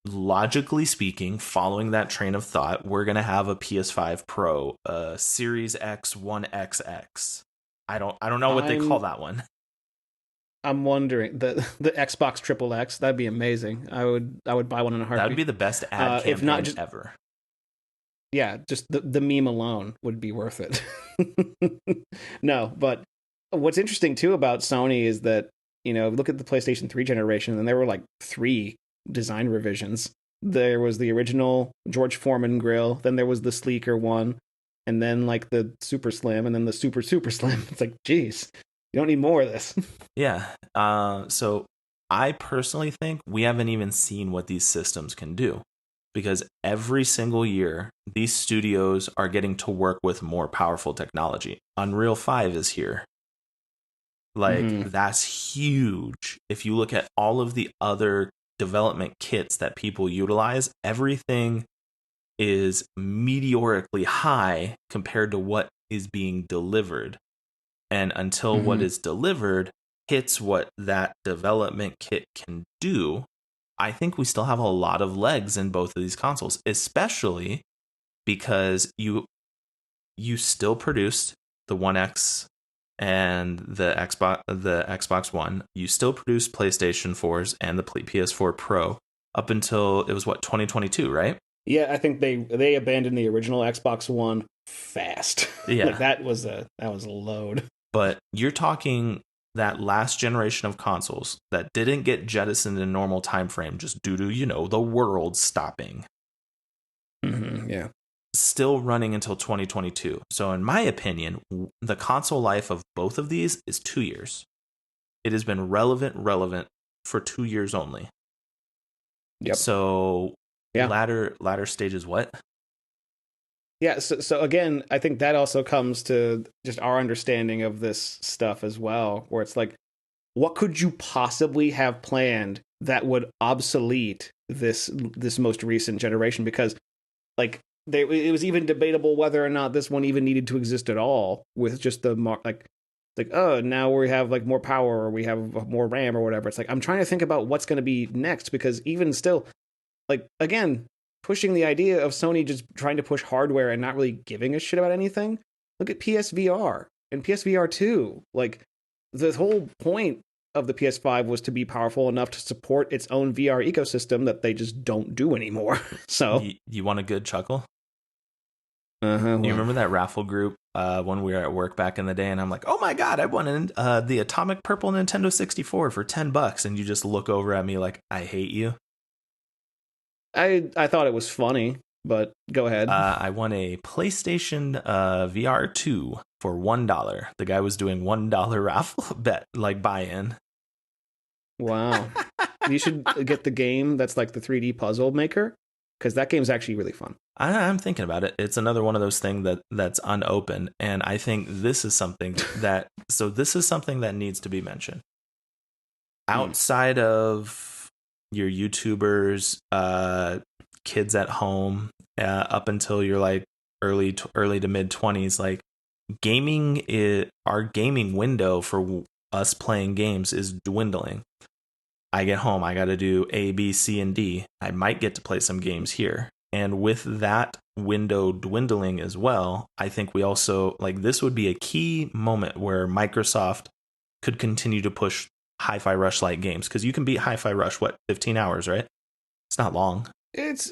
Logically speaking, following that train of thought, we're going to have a PS5 Pro, a Series X, One XX. I don't know what they call that one. I'm wondering the Xbox Triple X. That'd be amazing. I would buy one in a heartbeat. That would be the best ad campaign if not just, ever. Yeah, just the meme alone would be worth it. No, but what's interesting too about Sony is that, look at the PlayStation 3 generation, and there were like 3 design revisions. There was the original George Foreman grill, then there was the sleeker one, and then like the super slim, and then the super slim. It's like, geez, you don't need more of this. Yeah. So I personally think we haven't even seen what these systems can do, because every single year these studios are getting to work with more powerful technology. Unreal 5 is here. Like, that's huge. If you look at all of the other development kits that people utilize, everything is meteorically high compared to what is being delivered. And until what is delivered hits what that development kit can do, I think we still have a lot of legs in both of these consoles, especially because you still produced the One X and the Xbox One. You still produced PlayStation 4s and the PS4 Pro up until it was 2022, right? Yeah, I think they abandoned the original Xbox One fast. Yeah. Like that was a load. But you're talking that last generation of consoles that didn't get jettisoned in normal time frame just due to, the world stopping. Yeah. Still running until 2022. So in my opinion, the console life of both of these is 2 years. It has been relevant for 2 years only. Yep. So Yeah. latter stages what? Yeah, so again, I think that also comes to just our understanding of this stuff as well, where it's like, what could you possibly have planned that would obsolete this most recent generation? Because like it was even debatable whether or not this one even needed to exist at all, with just the like oh, now we have like more power, or we have more RAM or whatever. It's like I'm trying to think about what's going to be next, because even still, like again, pushing the idea of Sony just trying to push hardware and not really giving a shit about anything. Look at PSVR and PSVR 2. Like the whole point of the PS5 was to be powerful enough to support its own VR ecosystem that they just don't do anymore. So, You want a good chuckle? uh-huh, You well, remember that raffle group when we were at work back in the day, and I'm like, oh my god, I won the Atomic Purple Nintendo 64 for $10, and you just look over at me like I hate you. I thought it was funny, but go ahead. I won a PlayStation VR 2 for $1. The guy was doing $1 raffle bet, like buy-in. Wow. You should get the game that's like the 3D puzzle maker, because that game's actually really fun. I'm thinking about it. It's another one of those things that's unopened, and I think this is something that this is something that needs to be mentioned. Outside of your YouTubers, kids at home, up until you're like early to mid 20s, like our gaming window for us playing games is dwindling. I get home, I got to do A, B, C, and D. I might get to play some games here. And with that window dwindling as well, I think we also, like, this would be a key moment where Microsoft could continue to push Hi-Fi Rush like games, because you can beat Hi-Fi Rush, 15 hours, right? It's not long. It's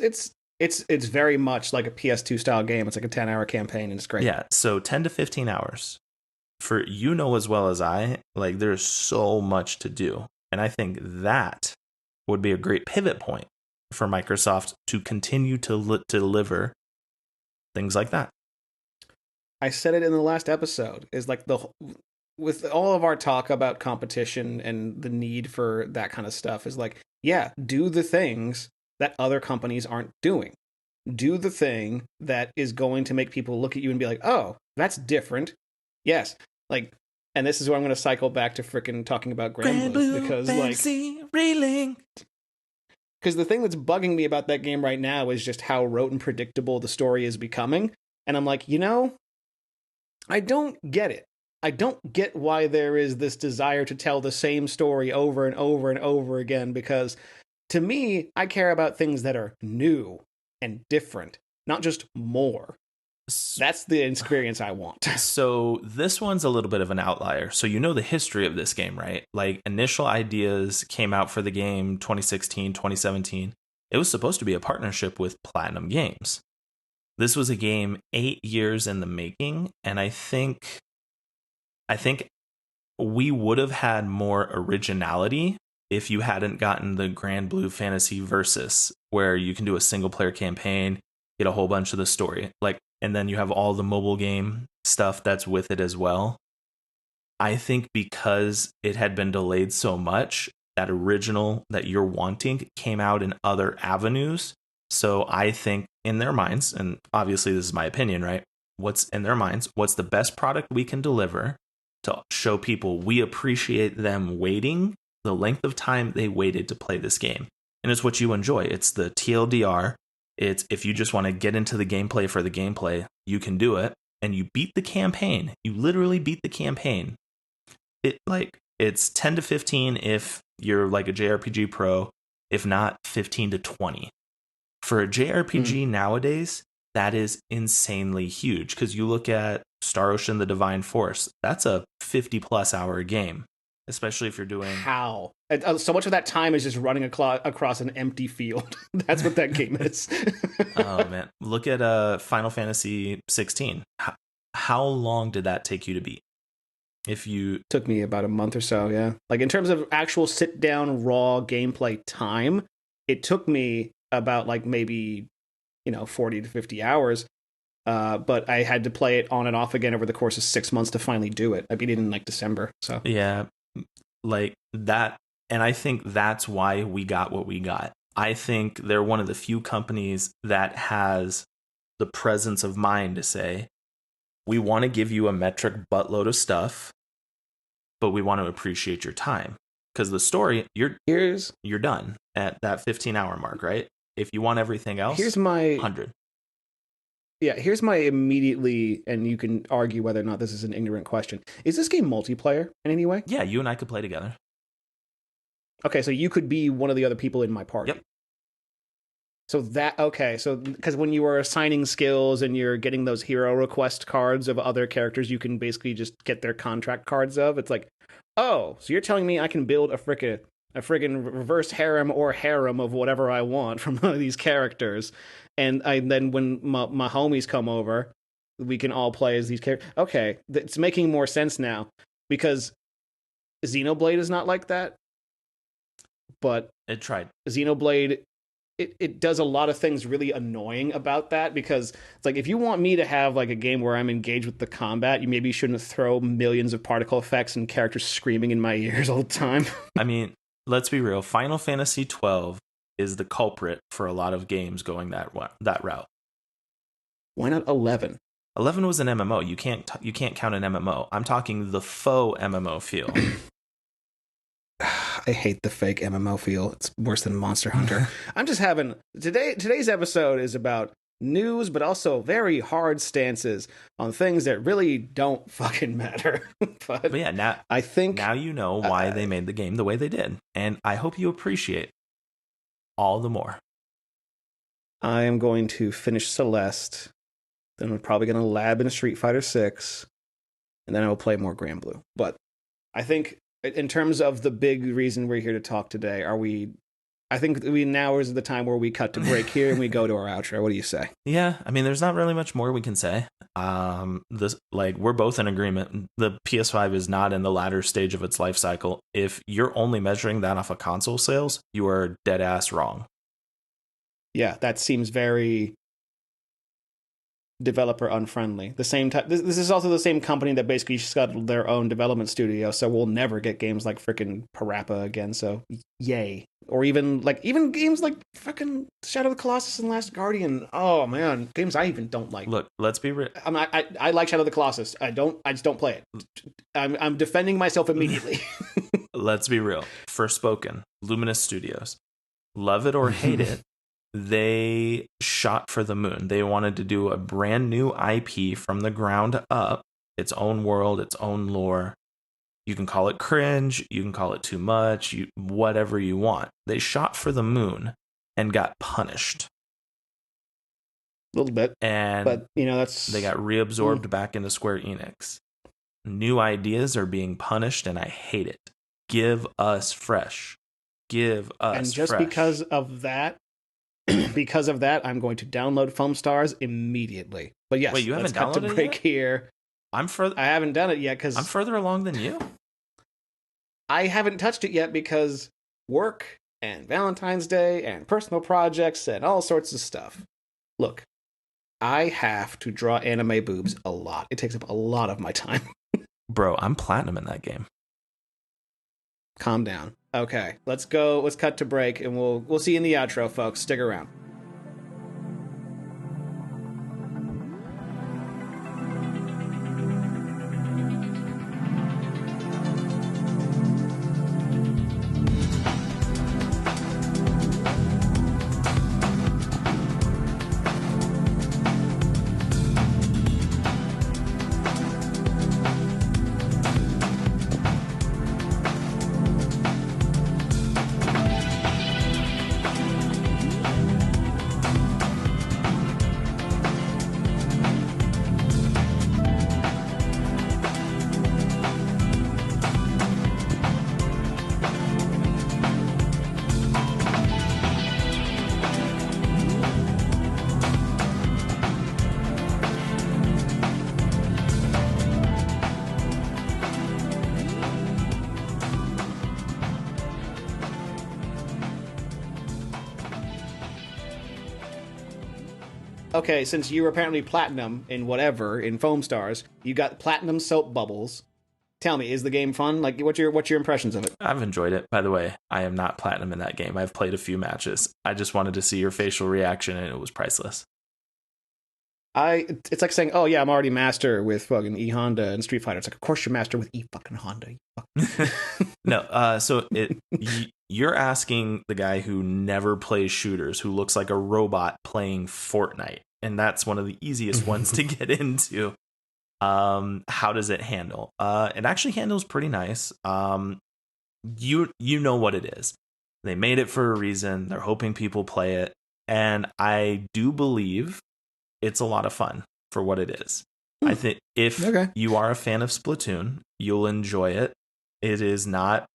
very much like a PS2 style game. It's like a 10-hour campaign, and it's great. Yeah, so 10 to 15 hours. For as well as I, like, there's so much to do. And I think that would be a great pivot point for Microsoft to continue to deliver things like that. I said it in the last episode, is like with all of our talk about competition and the need for that kind of stuff, is like, yeah, do the things that other companies aren't doing. Do the thing that is going to make people look at you and be like, oh, that's different. Yes. Like, and this is where I'm going to cycle back to freaking talking about Granblue, because Fantasy Relink. Because the thing that's bugging me about that game right now is just how rote and predictable the story is becoming. And I'm like, I don't get it. I don't get why there is this desire to tell the same story over and over and over again, because to me, I care about things that are new and different, not just more. That's the experience I want. So this one's a little bit of an outlier. So you know the history of this game, right? Like, initial ideas came out for the game 2016, 2017. It was supposed to be a partnership with Platinum Games. This was a game 8 years in the making, and I think we would have had more originality if you hadn't gotten the Granblue Fantasy Versus, where you can do a single player campaign, get a whole bunch of the story, like, and then you have all the mobile game stuff that's with it as well. I think because it had been delayed so much, that original that you're wanting came out in other avenues. So I think in their minds, and obviously this is my opinion, right? What's in their minds? What's the best product we can deliver to show people we appreciate them waiting the length of time they waited to play this game? And it's what you enjoy. It's the TLDR. It's if you just want to get into the gameplay for the gameplay, you can do it. And you beat the campaign. You literally beat the campaign. It's 10 to 15 if you're like a JRPG pro. If not, 15 to 20. For a JRPG nowadays, that is insanely huge, because you look at Star Ocean: The Divine Force. That's a 50+ hour game, especially if you're doing... How? So much of that time is just running across an empty field. That's what that game is. Oh, man. Look at Final Fantasy 16. How long did that take you to beat? Took me about a month or so, yeah. Like, in terms of actual sit-down, raw gameplay time, it took me about, like, maybe, 40 to 50 hours. But I had to play it on and off again over the course of 6 months to finally do it. I beat it in, like, December, so... Yeah, like that. And I think that's why we got what we got. I think they're one of the few companies that has the presence of mind to say, we want to give you a metric buttload of stuff, but we want to appreciate your time. Because the story, you're done at that 15-hour mark, right? If you want everything else, here's my 100. Yeah, here's my immediately, and you can argue whether or not this is an ignorant question. Is this game multiplayer in any way? Yeah, you and I could play together. Okay, so you could be one of the other people in my party. Yep. So because when you are assigning skills and you're getting those hero request cards of other characters, you can basically just get their contract cards of. It's like, oh, so you're telling me I can build a friggin' reverse harem or harem of whatever I want from one of these characters, and then when my homies come over, we can all play as these characters. Okay, it's making more sense now because Xenoblade is not like that, but it tried. Xenoblade. It does a lot of things really annoying about that, because it's like, if you want me to have like a game where I'm engaged with the combat, you maybe shouldn't throw millions of particle effects and characters screaming in my ears all the time. I mean, let's be real. Final Fantasy 12 is the culprit for a lot of games going that route. Why not 11? 11 was an MMO. You can't count an MMO. I'm talking the faux MMO feel. I hate the fake MMO feel. It's worse than Monster Hunter. I'm just having today's episode is about news, but also very hard stances on things that really don't fucking matter. but yeah, now you know why they made the game the way they did, and I hope you appreciate all the more. I am going to finish Celeste, then I'm probably going to lab in Street Fighter 6, and then I will play more Grand Blue. But I think, in terms of the big reason we're here to talk today, I think now is the time where we cut to break here and we go to our outro. What do you say? Yeah, I mean, there's not really much more we can say. We're both in agreement. The PS5 is not in the latter stage of its life cycle. If you're only measuring that off of console sales, you are dead ass wrong. Yeah, that seems very developer unfriendly. The same time, this is also the same company that basically scuttled their own development studio, so we'll never get games like freaking Parappa again. So yay! Or even games like fucking Shadow of the Colossus and Last Guardian. Oh man, games I even don't like. Look, let's be real. I like Shadow of the Colossus. I just don't play it. I'm defending myself immediately. Let's be real. Forspoken, Luminous Studios, love it or hate it, they shot for the moon. They wanted to do a brand new IP from the ground up, its own world, its own lore. You can call it cringe, you can call it too much, whatever you want. They shot for the moon and got punished. A little bit. But they got reabsorbed back into Square Enix. New ideas are being punished, and I hate it. Give us fresh. Give us And just fresh. because of that, I'm going to download Foam Stars immediately. But yes, wait, you haven't let's cut downloaded to break it yet? here. I haven't done it yet because I'm further along than you. I haven't touched it yet because work and Valentine's Day and personal projects and all sorts of stuff. Look, I have to draw anime boobs a lot. It takes up a lot of my time. Bro, I'm platinum in that game. Calm down. Okay, let's go. Let's cut to break, and we'll see you in the outro, folks. Stick around. Okay, since you were apparently platinum in whatever, in Foam Stars, you got platinum soap bubbles. tell me, is the game fun? Like, what's your impressions of it? I've enjoyed it. By the way, I am not platinum in that game. I've played a few matches. I just wanted to see your facial reaction, and it was priceless. It's like saying, oh yeah, I'm already master with fucking E Honda and Street Fighter. It's like, of course you're master with E fucking Honda. No, so you're asking the guy who never plays shooters, who looks like a robot playing Fortnite, and that's one of the easiest ones to get into. How does it handle? It actually handles pretty nice. You know what it is. They made it for a reason. They're hoping people play it, and I do believe it's a lot of fun for what it is. I think if you are a fan of Splatoon, you'll enjoy it. It is not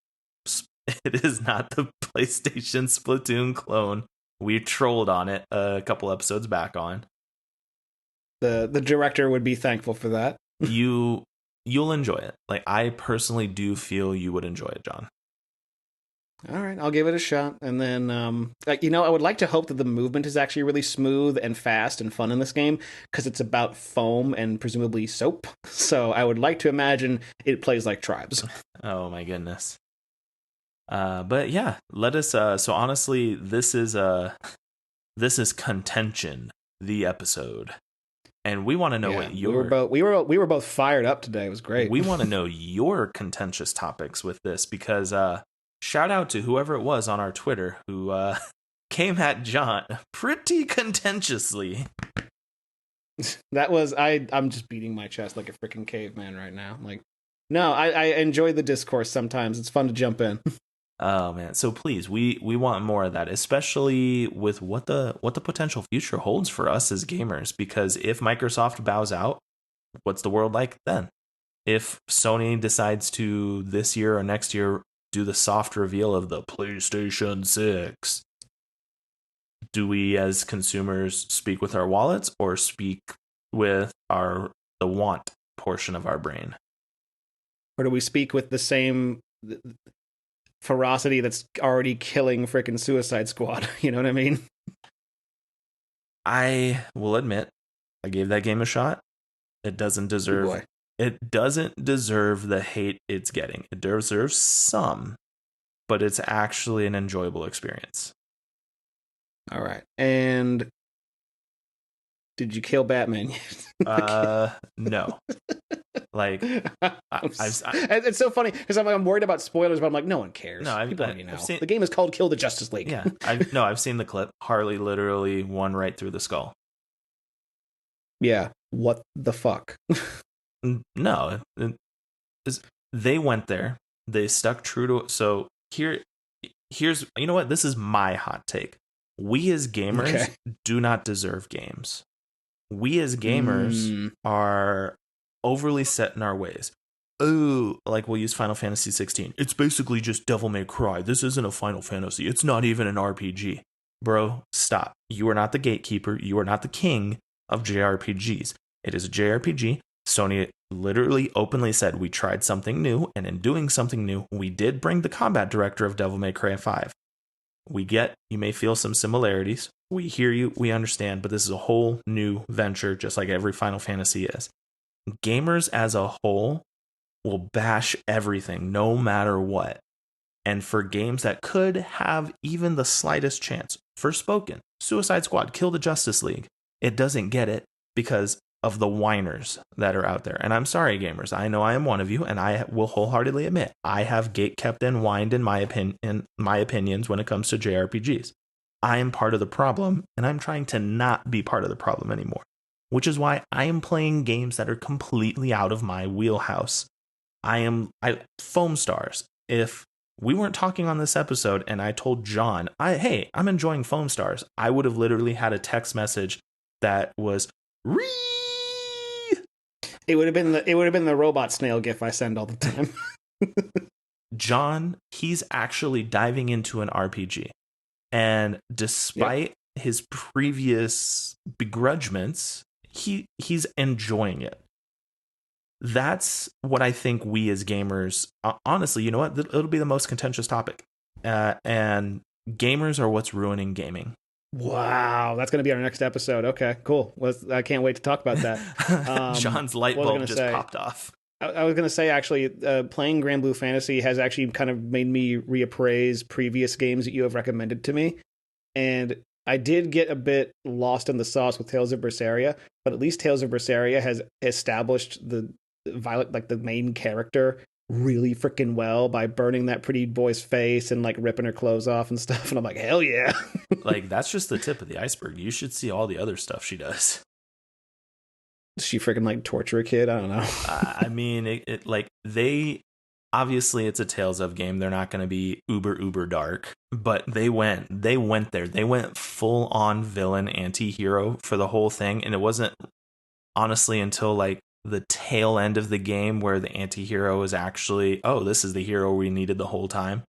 the PlayStation Splatoon clone. We trolled on it a couple episodes back on. The director would be thankful for that. You'll enjoy it. Like, I personally do feel you would enjoy it, John. All right, I'll give it a shot. And then, I would like to hope that the movement is actually really smooth and fast and fun in this game, because it's about foam and presumably soap. So I would like to imagine it plays like Tribes. Oh my goodness. But yeah, let us. So honestly, this is Contention, the episode, and we want to know what your we were both fired up today. It was great. We want to know your contentious topics with this, because shout out to whoever it was on our Twitter who came at John pretty contentiously. That was I'm just beating my chest like a freaking caveman right now. Like, no, I enjoy the discourse sometimes. It's fun to jump in. Oh man, so please, we want more of that, especially with what the potential future holds for us as gamers, because if Microsoft bows out, what's the world like then? If Sony decides to this year or next year do the soft reveal of the PlayStation 6, do we as consumers speak with our wallets or speak with the want portion of our brain? Or do we speak with the same ferocity that's already killing freaking Suicide Squad? You know what I mean? I will admit, I gave that game a shot. It doesn't deserve the hate it's getting. It deserves some, but it's actually an enjoyable experience. All right. And did you kill Batman yet? No. Like, it's so funny because I'm worried about spoilers, but I'm like, no one cares. No, people already know. The game is called Kill the Justice League. Yeah, I've seen the clip. Harley literally won right through the skull. Yeah, what the fuck? No, they went there. They stuck true to. So here's, you know what? This is my hot take. We as gamers do not deserve games. We as gamers are overly set in our ways. Oh, like we'll use Final Fantasy 16. It's basically just Devil May Cry. This isn't a Final Fantasy. It's not even an RPG. Bro, stop. You are not the gatekeeper. You are not the king of JRPGs. It is a JRPG. Sony literally openly said we tried something new, and in doing something new, we did bring the combat director of Devil May Cry 5. We get you may feel some similarities. We hear you, we understand, but this is a whole new venture, just like every Final Fantasy is. Gamers as a whole will bash everything, no matter what. And for games that could have even the slightest chance, Forspoken, Suicide Squad, Kill the Justice League, it doesn't get it because of the whiners that are out there. And I'm sorry, gamers. I know I am one of you, and I will wholeheartedly admit I have gatekept and whined in my opinions when it comes to JRPGs. I am part of the problem, and I'm trying to not be part of the problem anymore, which is why I am playing games that are completely out of my wheelhouse. Foam Stars. If we weren't talking on this episode and I told John, hey, I'm enjoying Foam Stars, I would have literally had a text message that was It would have been the robot snail gif I send all the time. John, he's actually diving into an RPG. And despite his previous begrudgments, he's enjoying it. That's what I think we as gamers, honestly, you know what? It'll be the most contentious topic. And gamers are what's ruining gaming. Wow, that's going to be our next episode. Okay, cool. I can't wait to talk about that. John's light bulb just popped off. I was gonna say actually, playing Grand Blue Fantasy has actually kind of made me reappraise previous games that you have recommended to me, and I did get a bit lost in the sauce with Tales of Berseria, but at least Tales of Berseria has established the Violet, like the main character, really freaking well by burning that pretty boy's face and like ripping her clothes off and stuff. And I'm like, hell yeah! Like that's just the tip of the iceberg. You should see all the other stuff she does. Does she freaking like torture a kid? I don't know. I mean, it like they obviously it's a Tales of game. They're not going to be uber dark, but they went there. They went full on villain anti-hero for the whole thing, and it wasn't honestly until like the tail end of the game where the anti-hero is actually, oh, this is the hero we needed the whole time.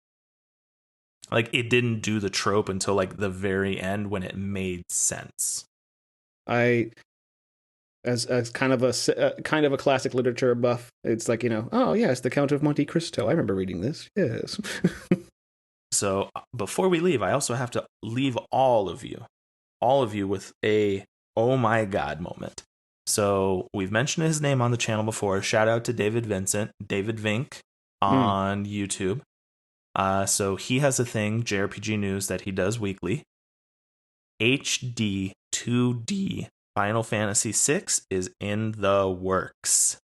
Like it didn't do the trope until like the very end when it made sense. As kind of a classic literature buff, it's like, oh yes, the Count of Monte Cristo. I remember reading this. Yes. So before we leave, I also have to leave all of you with a oh my god moment. So we've mentioned his name on the channel before. Shout out to David Vink on YouTube. So he has a thing, JRPG News, that he does weekly. HD 2D Final Fantasy VI is in the works.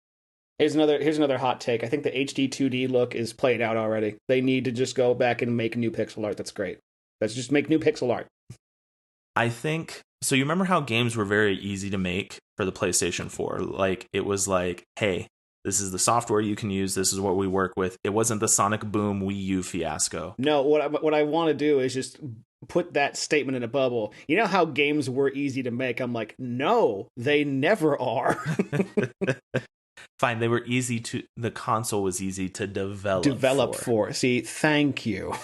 Here's another hot take. I think the HD 2D look is played out already. They need to just go back and make new pixel art. That's great. Let's just make new pixel art. I think so. You remember how games were very easy to make for the PlayStation 4? Like it was like, hey, this is the software you can use. This is what we work with. It wasn't the Sonic Boom Wii U fiasco. No, what I want to do is just put that statement in a bubble. You know how games were easy to make? I'm like, no, they never are. Fine, they were easy to. The console was easy to develop for. See, thank you.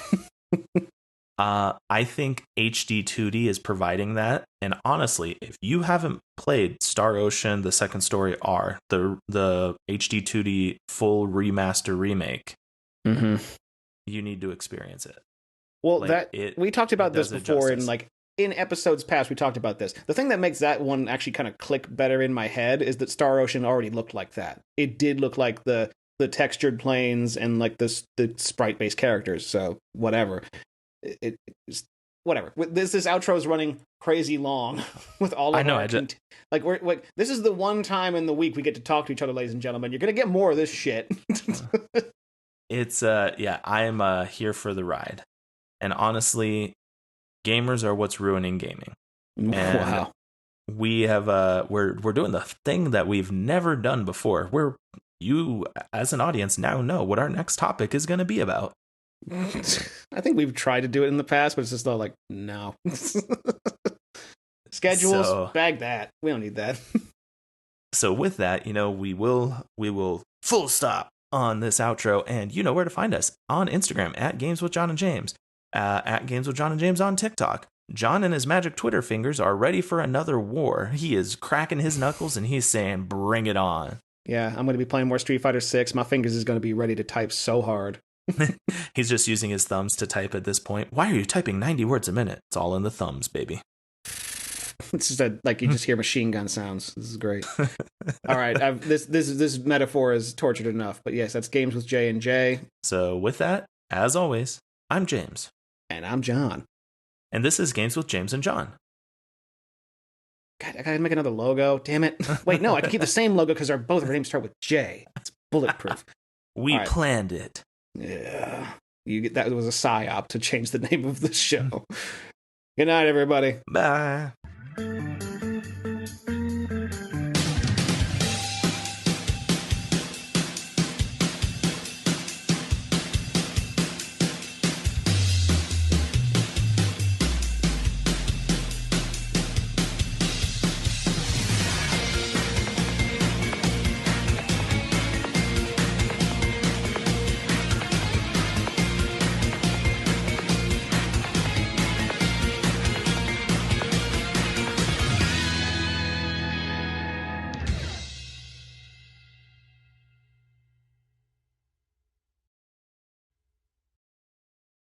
I think HD 2D is providing that. And honestly, if you haven't played Star Ocean: The Second Story R, the HD 2D full remaster remake, you need to experience it. Well, we talked about this before in episodes past. We talked about this. The thing that makes that one actually kind of click better in my head is that Star Ocean already looked like that. It did look like the textured planes and like the sprite based characters. So whatever. Whatever. This outro is running crazy long with all of this is the one time in the week we get to talk to each other, ladies and gentlemen. You're gonna get more of this shit. It's I am here for the ride. And honestly, gamers are what's ruining gaming. And wow. We have we're doing the thing that we've never done before. You as an audience now know what our next topic is going to be about. I think we've tried to do it in the past, but it's just not like, no. Schedules, bag that. We don't need that. So with that, we will full stop on this outro, and you know where to find us on Instagram at Games with John and James, at Games with John and James on TikTok. John and his magic Twitter fingers are ready for another war. He is cracking his knuckles and he's saying, "Bring it on." Yeah, I'm going to be playing more Street Fighter 6. My fingers is going to be ready to type so hard. He's just using his thumbs to type at this point. Why are you typing 90 words a minute? It's all in the thumbs, baby. It's just like you just hear machine gun sounds. This is great. All right, this metaphor is tortured enough. But yes, that's Games with J and J. So with that, as always, I'm James. And I'm John. And this is Games with James and John. God, I gotta make another logo. Damn it. Wait, no, I can keep the same logo because both of our names start with J. It's bulletproof. We planned it. Yeah. That was a psyop to change the name of the show. Good night, everybody. Bye.